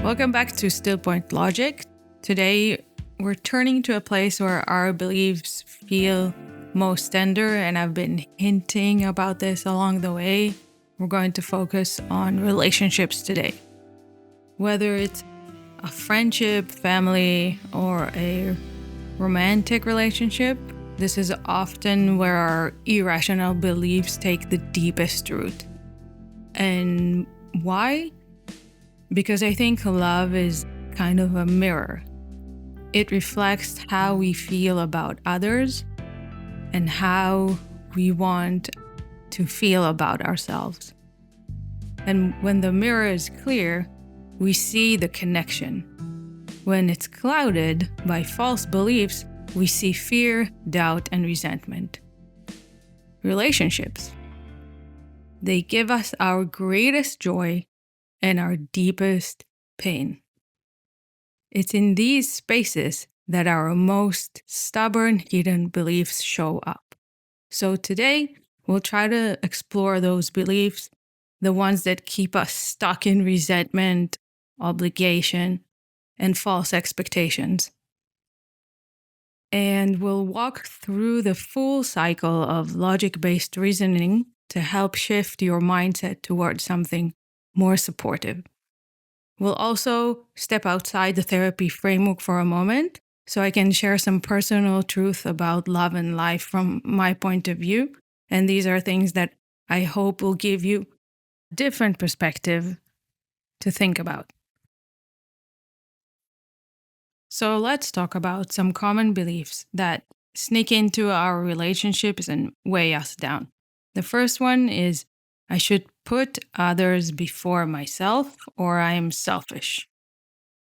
Welcome back to StillPoint Logic. Today, we're turning to a place where our beliefs feel most tender, and I've been hinting about this along the way. We're going to focus on relationships today. Whether it's a friendship, family, or a romantic relationship, this is often where our irrational beliefs take the deepest root. And why? Because I think love is kind of a mirror. It reflects how we feel about others and how we want to feel about ourselves. And when the mirror is clear, we see the connection. When it's clouded by false beliefs, we see fear, doubt, and resentment. Relationships. They give us our greatest joy and our deepest pain. It's in these spaces that our most stubborn hidden beliefs show up. So today, we'll try to explore those beliefs, the ones that keep us stuck in resentment, obligation, and false expectations. And we'll walk through the full cycle of logic-based reasoning to help shift your mindset towards something more supportive. We'll also step outside the therapy framework for a moment so I can share some personal truth about love and life from my point of view. And these are things that I hope will give you a different perspective to think about. So let's talk about some common beliefs that sneak into our relationships and weigh us down. The first one is I should put others before myself, or I am selfish.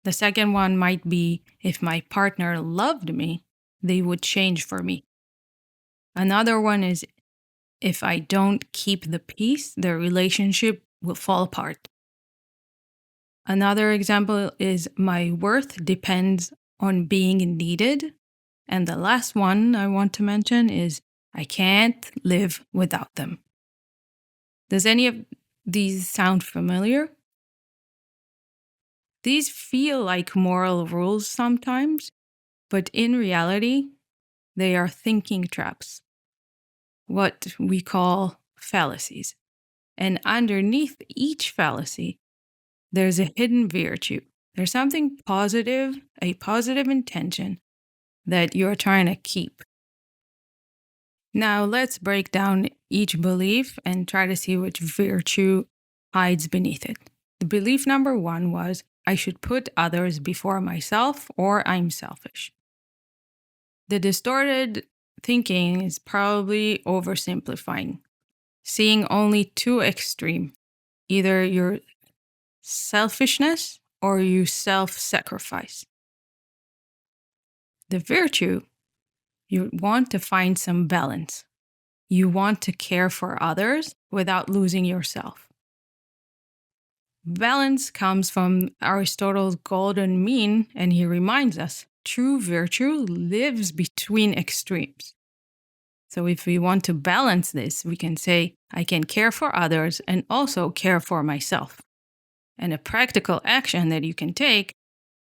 The second one might be if my partner loved me, they would change for me. Another one is if I don't keep the peace, the relationship will fall apart. Another example is my worth depends on being needed. And the last one I want to mention is I can't live without them. Does any of these sound familiar? These feel like moral rules sometimes, but in reality, they are thinking traps, what we call fallacies. And underneath each fallacy, there's a hidden virtue. There's something positive, a positive intention that you're trying to keep. Now let's break down each belief and try to see which virtue hides beneath it. The belief number one was, I should put others before myself or I'm selfish. The distorted thinking is probably oversimplifying, seeing only two extremes, either your selfishness or you self-sacrifice. The virtue, you want to find some balance. You want to care for others without losing yourself. Balance comes from Aristotle's golden mean, and he reminds us, true virtue lives between extremes. So if we want to balance this, we can say, I can care for others and also care for myself. And a practical action that you can take,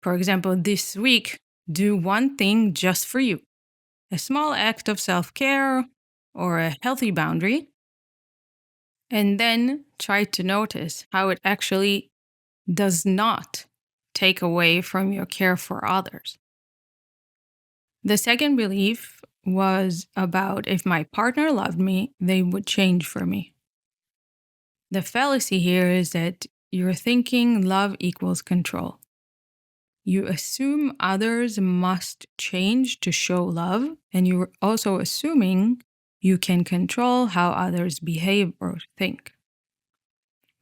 for example, this week, do one thing just for you. A small act of self-care or a healthy boundary. And then try to notice how it actually does not take away from your care for others. The second belief was about if my partner loved me, they would change for me. The fallacy here is that you're thinking love equals control. You assume others must change to show love, and you're also assuming you can control how others behave or think.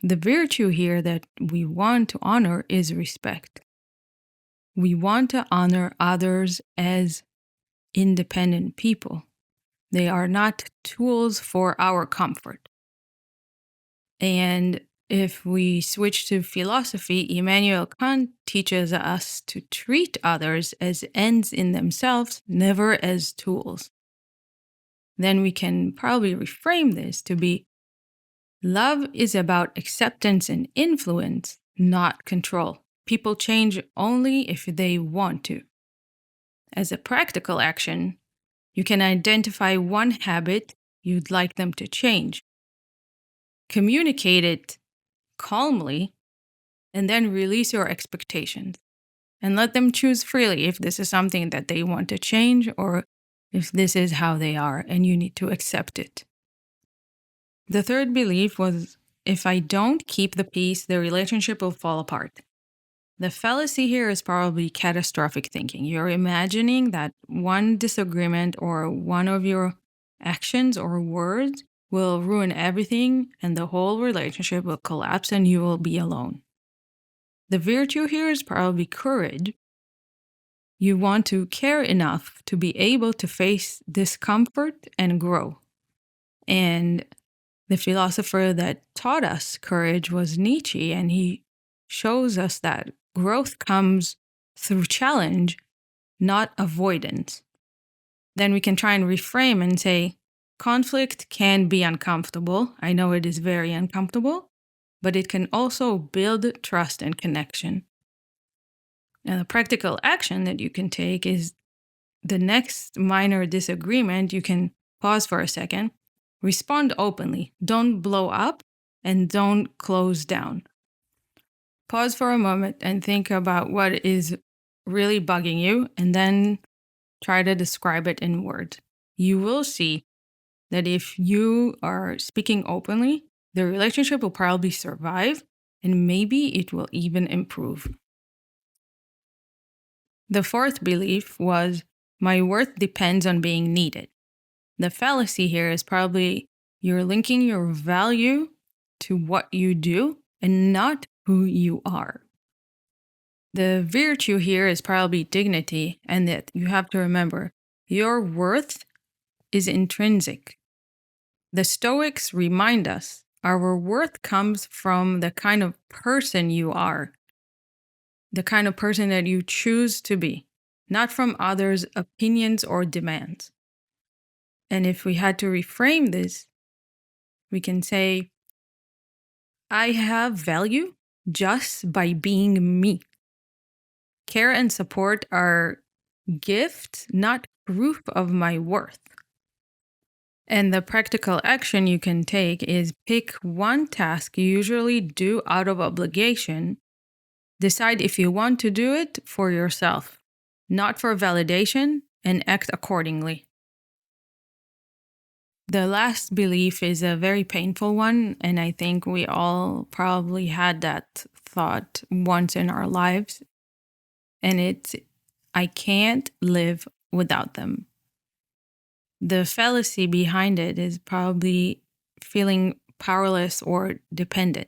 The virtue here that we want to honor is respect. We want to honor others as independent people. They are not tools for our comfort. And if we switch to philosophy, Immanuel Kant teaches us to treat others as ends in themselves, never as tools. Then we can probably reframe this to be, love is about acceptance and influence, not control. people change only if they want to. As a practical action, you can identify one habit you'd like them to change, communicate it calmly, and then release your expectations and let them choose freely if this is something that they want to change or if this is how they are and you need to accept it. The third belief was, if I don't keep the peace, the relationship will fall apart. The fallacy here is probably catastrophic thinking. You're imagining that one disagreement or one of your actions or words will ruin everything and the whole relationship will collapse and you will be alone. The virtue here is probably courage. You want to care enough to be able to face discomfort and grow. And the philosopher that taught us courage was Nietzsche, and he shows us that growth comes through challenge, not avoidance. Then we can try and reframe and say, conflict can be uncomfortable. I know it is very uncomfortable, but it can also build trust and connection. Now, the practical action that you can take is the next minor disagreement, you can pause for a second, respond openly, don't blow up, and don't close down. Pause for a moment and think about what is really bugging you, and then try to describe it in words. You will see that if you are speaking openly, the relationship will probably survive, and maybe it will even improve. The fourth belief was, my worth depends on being needed. The fallacy here is probably you're linking your value to what you do and not who you are. The virtue here is probably dignity, and that you have to remember your worth is intrinsic. The Stoics remind us our worth comes from the kind of person you are, the kind of person that you choose to be, not from others' opinions or demands. And if we had to reframe this, we can say, I have value just by being me. Care and support are gifts, not proof of my worth. And the practical action you can take is pick one task you usually do out of obligation. Decide if you want to do it for yourself, not for validation, and act accordingly. The last belief is a very painful one, and I think we all probably had that thought once in our lives. And it's, I can't live without them. The fallacy behind it is probably feeling powerless or dependent.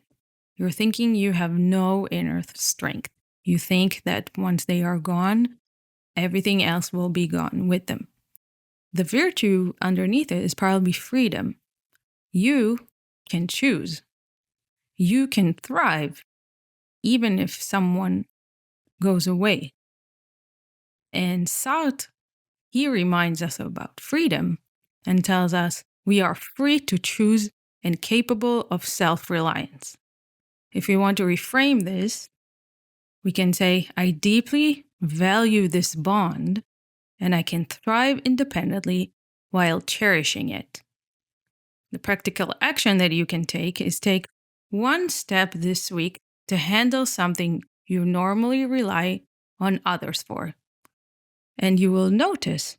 You're thinking you have no inner strength. You think that once they are gone, everything else will be gone with them. The virtue underneath it is probably freedom. You can choose. You can thrive, even if someone goes away. And Sartre, he reminds us about freedom and tells us we are free to choose and capable of self-reliance. If we want to reframe this, we can say, I deeply value this bond, and I can thrive independently while cherishing it. The practical action that you can take is take one step this week to handle something you normally rely on others for. And you will notice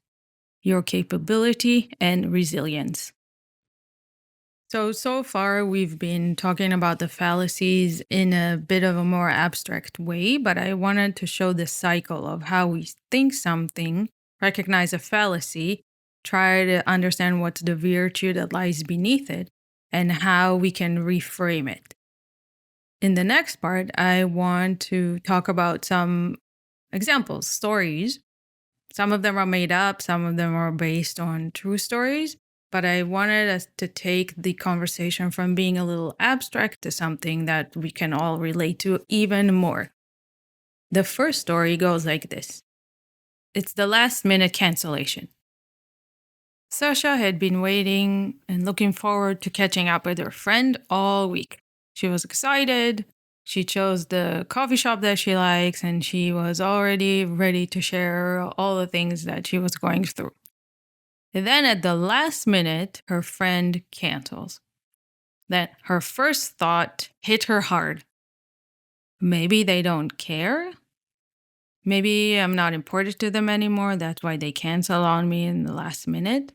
your capability and resilience. So far we've been talking about the fallacies in a bit of a more abstract way, but I wanted to show the cycle of how we think something, recognize a fallacy, try to understand what's the virtue that lies beneath it, and how we can reframe it. In the next part, I want to talk about some examples, stories. Some of them are made up, some of them are based on true stories, but I wanted us to take the conversation from being a little abstract to something that we can all relate to even more. The first story goes like this. It's the last-minute cancellation. Sasha had been waiting and looking forward to catching up with her friend all week. She was excited. She chose the coffee shop that she likes, and she was already ready to share all the things that she was going through. And then at the last minute, her friend cancels. Then her first thought hit her hard. Maybe they don't care. Maybe I'm not important to them anymore. That's why they cancel on me in the last minute.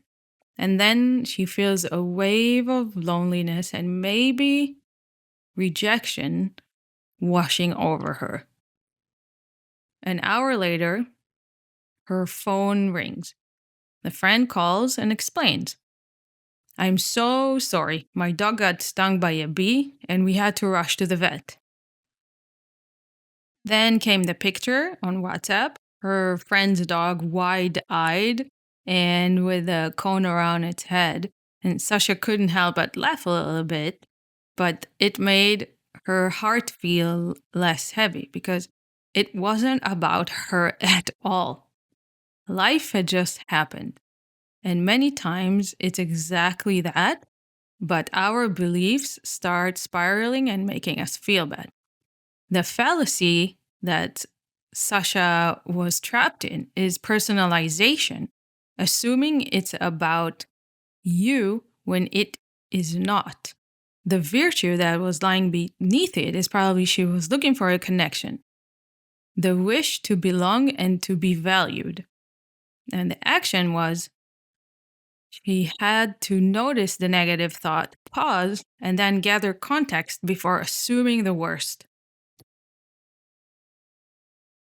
And then she feels a wave of loneliness and maybe rejection washing over her. An hour later, her phone rings. The friend calls and explains, I'm so sorry. My dog got stung by a bee and we had to rush to the vet. Then came the picture on WhatsApp, her friend's dog wide eyed and with a cone around its head. And Sasha couldn't help but laugh a little bit, but it made her heart feel less heavy because it wasn't about her at all. Life had just happened. And many times it's exactly that, but our beliefs start spiraling and making us feel bad. The fallacy that Sasha was trapped in is personalization, assuming it's about you when it is not. The virtue that was lying beneath it is probably she was looking for a connection, the wish to belong and to be valued. And the action was she had to notice the negative thought, pause, and then gather context before assuming the worst.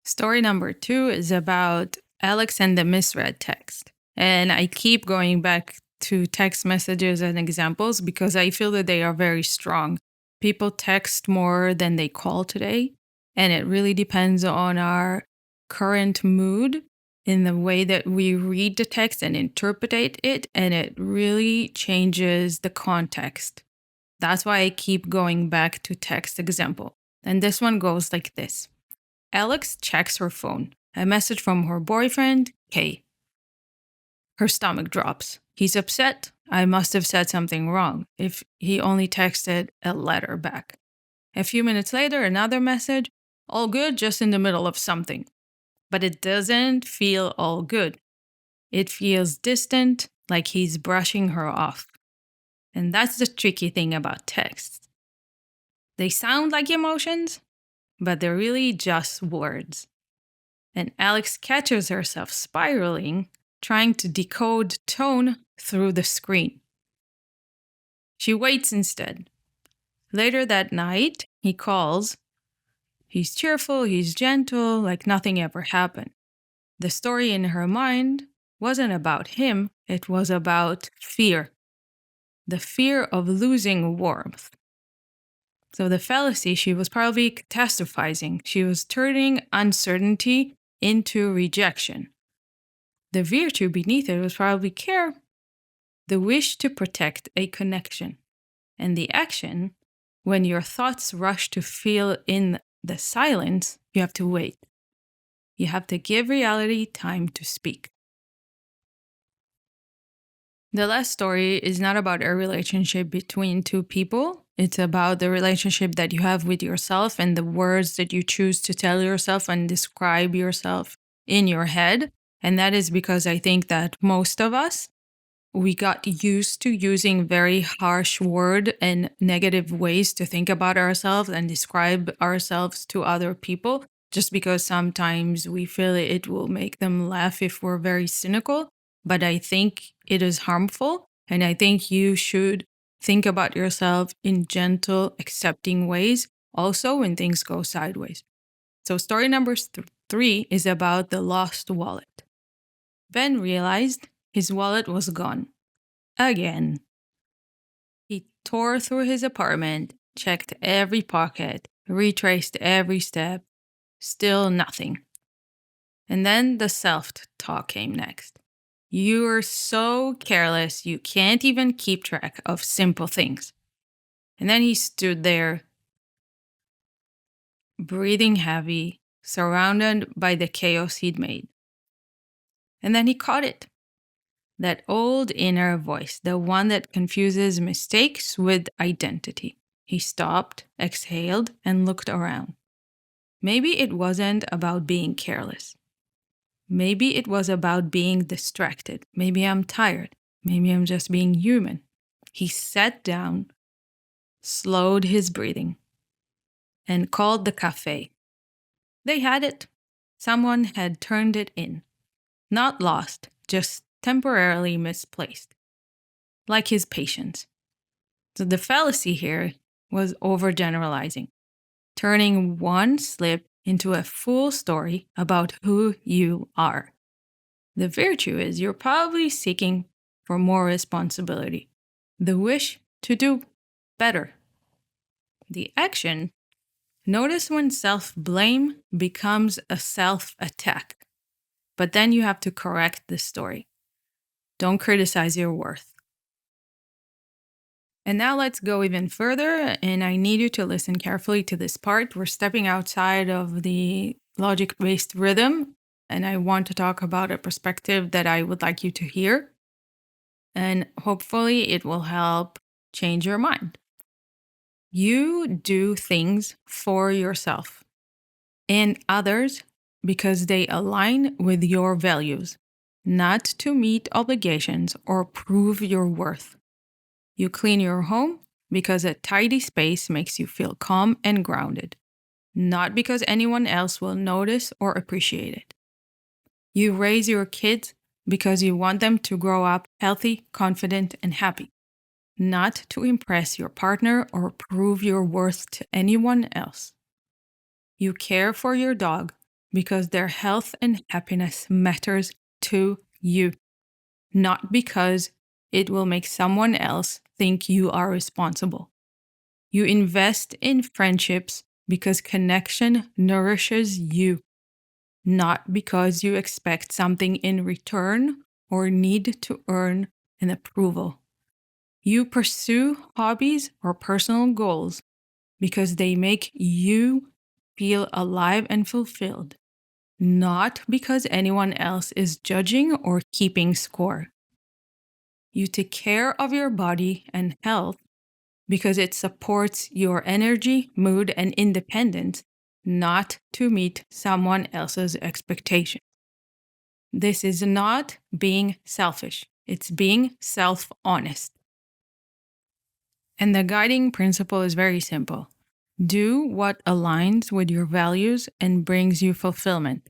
Story number 2 is about Alex and the misread text. And I keep going back to text messages and examples because I feel that they are very strong. People text more than they call today, and it really depends on our current mood in the way that we read the text and interpret it, and it really changes the context. That's why I keep going back to text example. And this one goes like this. Alex checks her phone. A message from her boyfriend, Kay. Her stomach drops. He's upset. I must have said something wrong if he only texted a letter back. A few minutes later, another message. All good, just in the middle of something. But it doesn't feel all good. It feels distant, like he's brushing her off. And that's the tricky thing about texts. They sound like emotions, but they're really just words. And Alex catches herself spiraling, trying to decode tone through the screen. She waits instead. Later that night, he calls. He's cheerful, he's gentle, like nothing ever happened. The story in her mind wasn't about him, it was about fear. The fear of losing warmth. So the fallacy, she was probably catastrophizing. She was turning uncertainty into rejection. The virtue beneath it was probably care, the wish to protect a connection. And the action, when your thoughts rush to fill in the silence, you have to wait. You have to give reality time to speak. The last story is not about a relationship between two people. It's about the relationship that you have with yourself and the words that you choose to tell yourself and describe yourself in your head. And that is because I think that most of us, we got used to using very harsh word and negative ways to think about ourselves and describe ourselves to other people, just because sometimes we feel it will make them laugh if we're very cynical. But I think it is harmful. And I think you should think about yourself in gentle, accepting ways, also when things go sideways. So story number 3 is about the lost wallet. Ben realized his wallet was gone. Again. He tore through his apartment, checked every pocket, retraced every step. Still nothing. And then the self-talk came next. You're so careless, you can't even keep track of simple things. And then he stood there, breathing heavy, surrounded by the chaos he'd made. And then he caught it. That old inner voice, the one that confuses mistakes with identity. He stopped, exhaled, and looked around. Maybe it wasn't about being careless. Maybe it was about being distracted. Maybe I'm tired. Maybe I'm just being human. He sat down, slowed his breathing, and called the cafe. They had it. Someone had turned it in. Not lost, just temporarily misplaced. Like his patience. So the fallacy here was overgeneralizing, turning one slip into a full story about who you are. The virtue is you're probably seeking for more responsibility, the wish to do better. The action, notice when self blame becomes a self attack. But then you have to correct the story. Don't criticize your worth. And now let's go even further, and I need you to listen carefully to this part. We're stepping outside of the logic based rhythm, and I want to talk about a perspective that I would like you to hear. And hopefully, it will help change your mind. You do things for yourself and others because they align with your values, not to meet obligations or prove your worth. You clean your home because a tidy space makes you feel calm and grounded, not because anyone else will notice or appreciate it. You raise your kids because you want them to grow up healthy, confident, and happy, not to impress your partner or prove your worth to anyone else. You care for your dog because their health and happiness matters to you, not because it will make someone else think you are responsible. You invest in friendships because connection nourishes you, not because you expect something in return or need to earn an approval. You pursue hobbies or personal goals because they make you feel alive and fulfilled, not because anyone else is judging or keeping score. You take care of your body and health because it supports your energy, mood, and independence, not to meet someone else's expectation. This is not being selfish, it's being self honest. And the guiding principle is very simple. Do what aligns with your values and brings you fulfillment,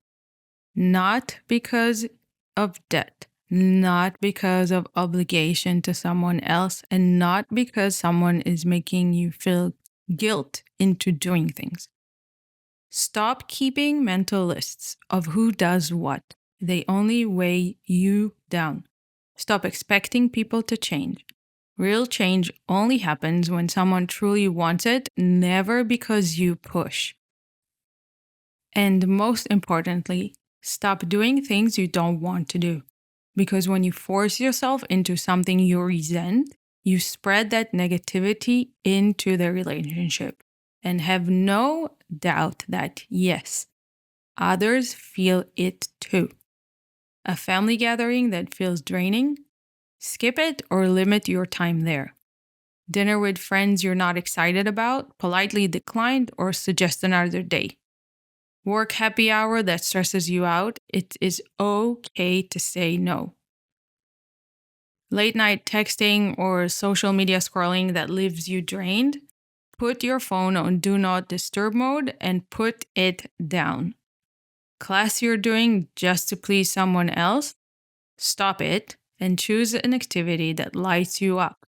not because of debt, not because of obligation to someone else, and not because someone is making you feel guilt into doing things. Stop keeping mental lists of who does what. They only weigh you down. Stop expecting people to change. Real change only happens when someone truly wants it, never because you push. And most importantly, stop doing things you don't want to do. Because when you force yourself into something you resent, you spread that negativity into the relationship. And have no doubt that, yes, others feel it too. A family gathering that feels draining, skip it or limit your time there. Dinner with friends you're not excited about, politely decline or suggest another day. Work happy hour that stresses you out, it is okay to say no. Late night texting or social media scrolling that leaves you drained, put your phone on do not disturb mode and put it down. Class you're doing just to please someone else, stop it and choose an activity that lights you up.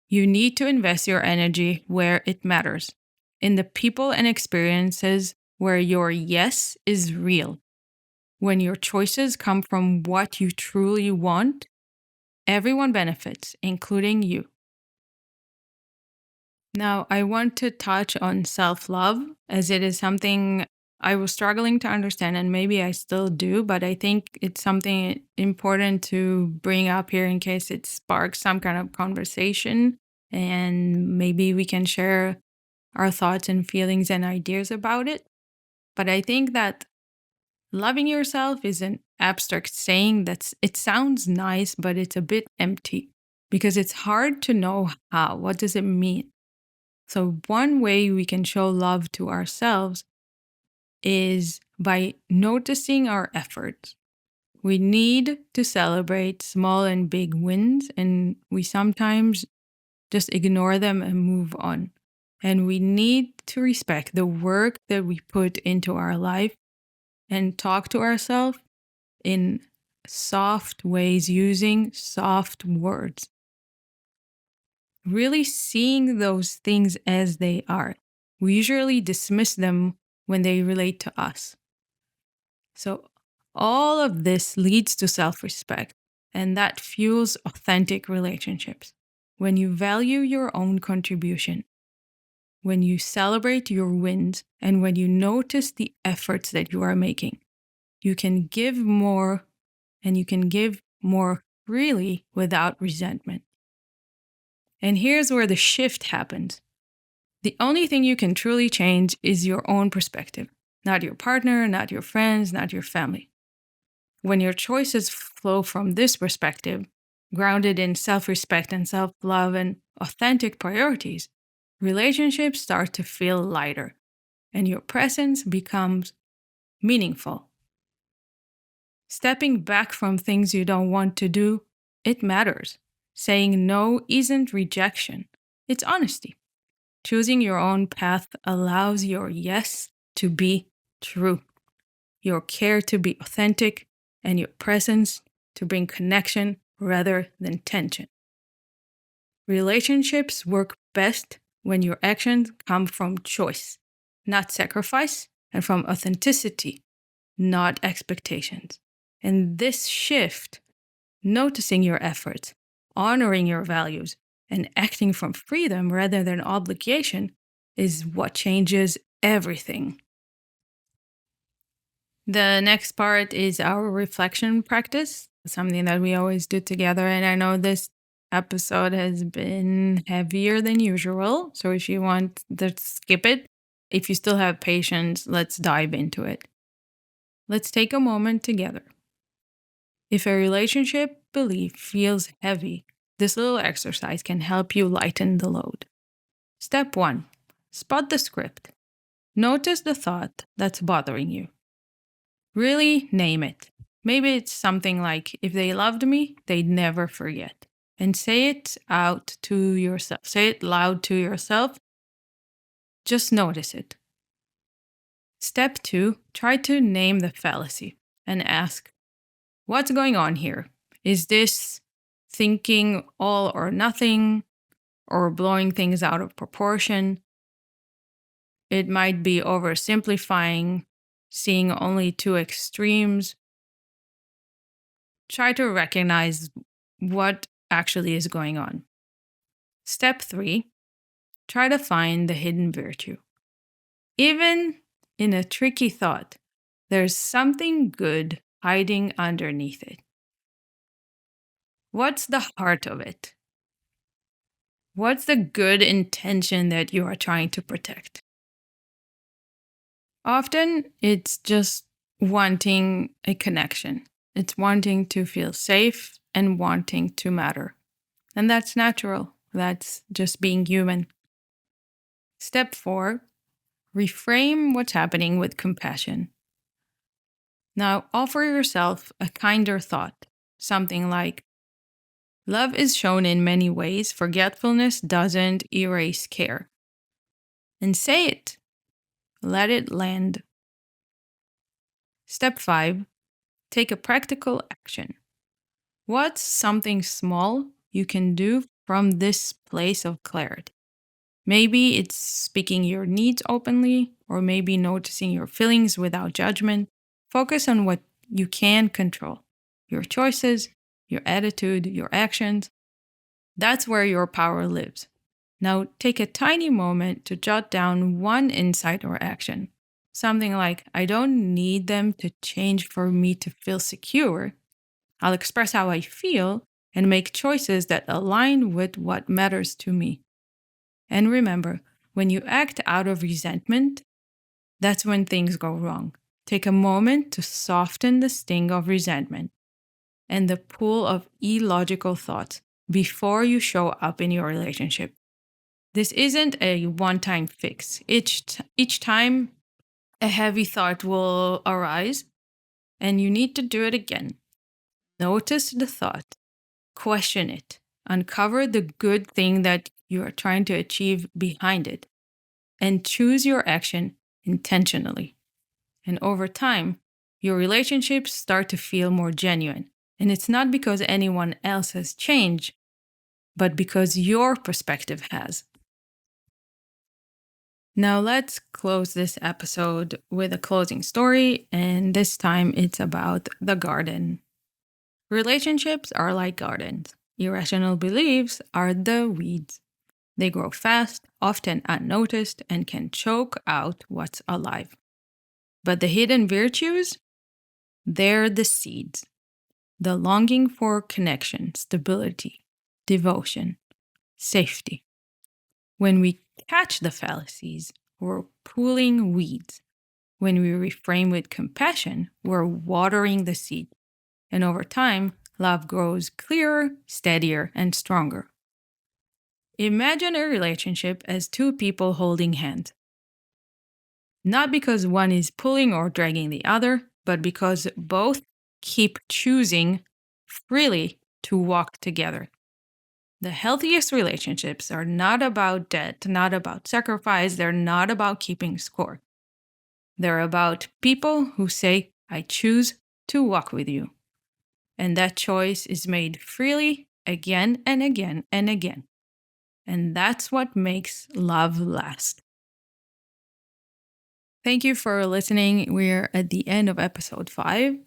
You need to invest your energy where it matters, in the people and experiences where your yes is real. When your choices come from what you truly want, everyone benefits, including you. Now, I want to touch on self love, as it is something I was struggling to understand, and maybe I still do, but I think it's something important to bring up here in case it sparks some kind of conversation, and maybe we can share our thoughts and feelings and ideas about it. But I think that loving yourself is an abstract saying it sounds nice, but it's a bit empty because it's hard to know how. What does it mean? So, one way we can show love to ourselves is by noticing our efforts. We need to celebrate small and big wins, and we sometimes just ignore them and move on. And we need to respect the work that we put into our life and talk to ourselves in soft ways using soft words. Really seeing those things as they are. We usually dismiss them when they relate to us. So, all of this leads to self respect, and that fuels authentic relationships. When you value your own contribution, when you celebrate your wins, and when you notice the efforts that you are making, you can give more, and you can give more freely without resentment. And here's where the shift happens. The only thing you can truly change is your own perspective, not your partner, not your friends, not your family. When your choices flow from this perspective, grounded in self respect and self love and authentic priorities, relationships start to feel lighter and your presence becomes meaningful. Stepping back from things you don't want to do, it matters. Saying no isn't rejection, it's honesty. Choosing your own path allows your yes to be true, your care to be authentic, and your presence to bring connection rather than tension. Relationships work best when your actions come from choice, not sacrifice, and from authenticity, not expectations. And this shift, noticing your efforts, honoring your values, and acting from freedom rather than obligation, is what changes everything. The next part is our reflection practice, something that we always do together. And I know this episode has been heavier than usual. So if you want to skip it, if you still have patience, let's dive into it. Let's take a moment together. If a relationship belief feels heavy, this little exercise can help you lighten the load. Step 1. Spot the script. Notice the thought that's bothering you. Really name it. Maybe it's something like, if they loved me, they'd never forget. And say it out to yourself. Say it loud to yourself. Just notice it. Step 2, try to name the fallacy and ask, what's going on here? Is this thinking all or nothing or blowing things out of proportion? It might be oversimplifying, seeing only two extremes. Try to recognize what actually is going on. Step 3, try to find the hidden virtue. Even in a tricky thought, there's something good hiding underneath it. What's the heart of it? What's the good intention that you are trying to protect? Often it's just wanting a connection. It's wanting to feel safe and wanting to matter. And that's natural. That's just being human. Step 4, reframe what's happening with compassion. Now, offer yourself a kinder thought. Something like, love is shown in many ways. Forgetfulness doesn't erase care. And say it. Let it land. Step 5, take a practical action. What's something small you can do from this place of clarity? Maybe it's speaking your needs openly, or maybe noticing your feelings without judgment. Focus on what you can control, your choices, your attitude, your actions. That's where your power lives. Now take a tiny moment to jot down one insight or action. Something like, I don't need them to change for me to feel secure. I'll express how I feel and make choices that align with what matters to me. And remember, when you act out of resentment, that's when things go wrong. Take a moment to soften the sting of resentment and the pull of illogical thoughts before you show up in your relationship. This isn't a one-time fix. Each time a heavy thought will arise, and you need to do it again. Notice the thought, question it, uncover the good thing that you are trying to achieve behind it, and choose your action intentionally. And over time, your relationships start to feel more genuine. And it's not because anyone else has changed, but because your perspective has. Now let's close this episode with a closing story, and this time it's about the garden. Relationships are like gardens. Irrational beliefs are the weeds. They grow fast, often unnoticed, and can choke out what's alive. But the hidden virtues, they're the seeds. The longing for connection, stability, devotion, safety. When we catch the fallacies, we're pulling weeds. When we reframe with compassion, we're watering the seed. And over time, love grows clearer, steadier, and stronger. Imagine a relationship as two people holding hands. Not because one is pulling or dragging the other, but because both keep choosing freely to walk together. The healthiest relationships are not about debt, not about sacrifice, they're not about keeping score. They're about people who say, I choose to walk with you. And that choice is made freely again and again and again. And that's what makes love last. Thank you for listening. We're at the end of episode 5.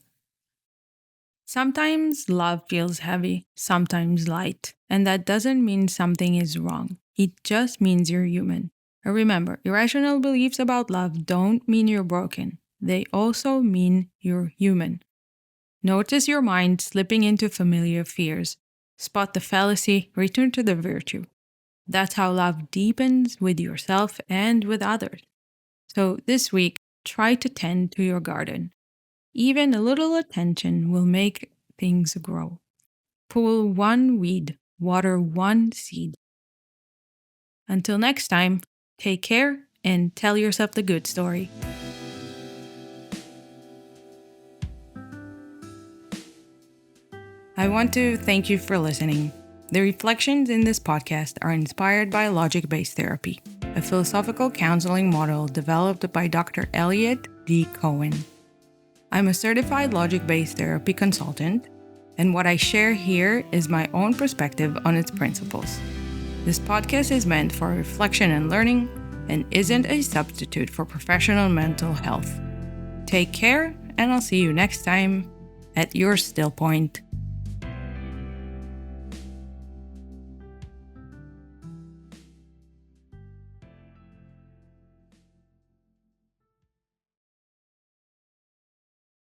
Sometimes love feels heavy, sometimes light, and that doesn't mean something is wrong. It just means you're human. And remember, irrational beliefs about love don't mean you're broken. They also mean you're human. Notice your mind slipping into familiar fears. Spot the fallacy, return to the virtue. That's how love deepens with yourself and with others. So this week, try to tend to your garden. Even a little attention will make things grow. Pull one weed, water one seed. Until next time, take care and tell yourself the good story. I want to thank you for listening. The reflections in this podcast are inspired by logic-based therapy, a philosophical counseling model developed by Dr. Elliot D. Cohen. I'm a certified logic-based therapy consultant, and what I share here is my own perspective on its principles. This podcast is meant for reflection and learning and isn't a substitute for professional mental health. Take care, and I'll see you next time at your StillPoint.